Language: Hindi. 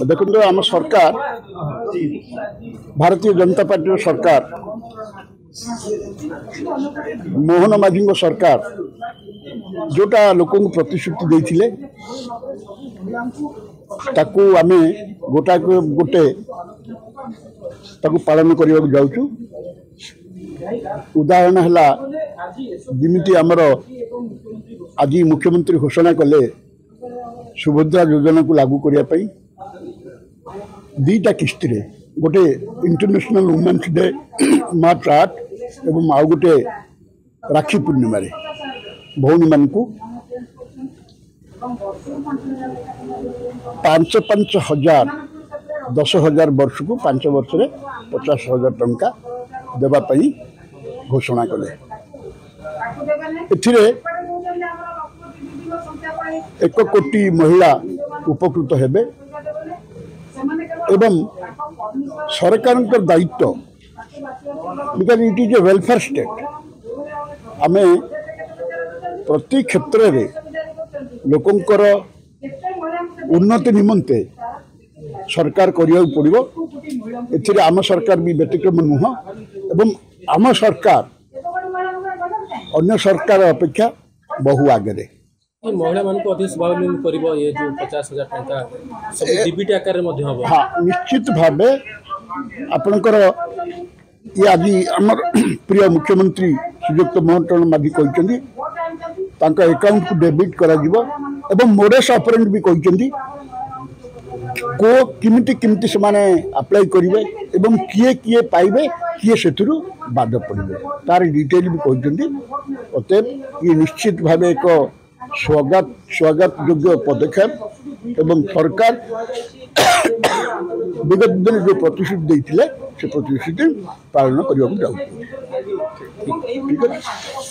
देखो आम सरकार भारतीय जनता पार्टी सरकार मोहन माझी सरकार जोटा लोक प्रतिश्रुति देते ताकू आमे गोटा गोटे ताकू पालन करने जाऊँ। उदाहरण है जमीती आमर आज मुख्यमंत्री घोषणा कले सुभद्रा योजना को लागू करने दीटा किस्ती गोटे इंटरनेशनल वुमेन्स डे मार्च 8 एवं आउ गोटे राखी पूर्णिमा भौणी मान को 5,500 हजार 10,000 वर्ष को 5 वर्ष में 50,000 टंका देवाई घोषणा कले। एथिरे 1 कोटी महिला उपकृत हेबे एवं सरकार दायित्व because it is a welfare state आमे प्रति क्षेत्र में लोकंकर उन्नति निमंते सरकार करिया पड़िबो। एथिरे आम सरकार भी व्यतिक्रम नुह एवं आम सरकार अन्य सरकार अपेक्षा बहु आगे महिला मान को अधिक स्वावलंबी करिबो। ये जो 50,000 टंका सब डीबीटी आकार में मध्य हबो। हाँ निश्चित भावे आपनकर ये आज आमर प्रिय मुख्यमंत्री श्रीयुक्त मोहन माझी कहते अकाउंट को डेबिट करा जिवो एवं मोडेस ऑपरेंड भी कहते को किमिति किमिति से माने अप्लाई करिवे एवं किए किए पाइबे किए सेथुरु बाद पड़िबे तार डिटेल भी कहते। अतएव ये निश्चित भावे एक स्वागत योग्य पदक्षेप एवं सरकार विगत दिन जो प्रतिश्रुति देते से प्रतिश्रुति पालन करने। ठीक है।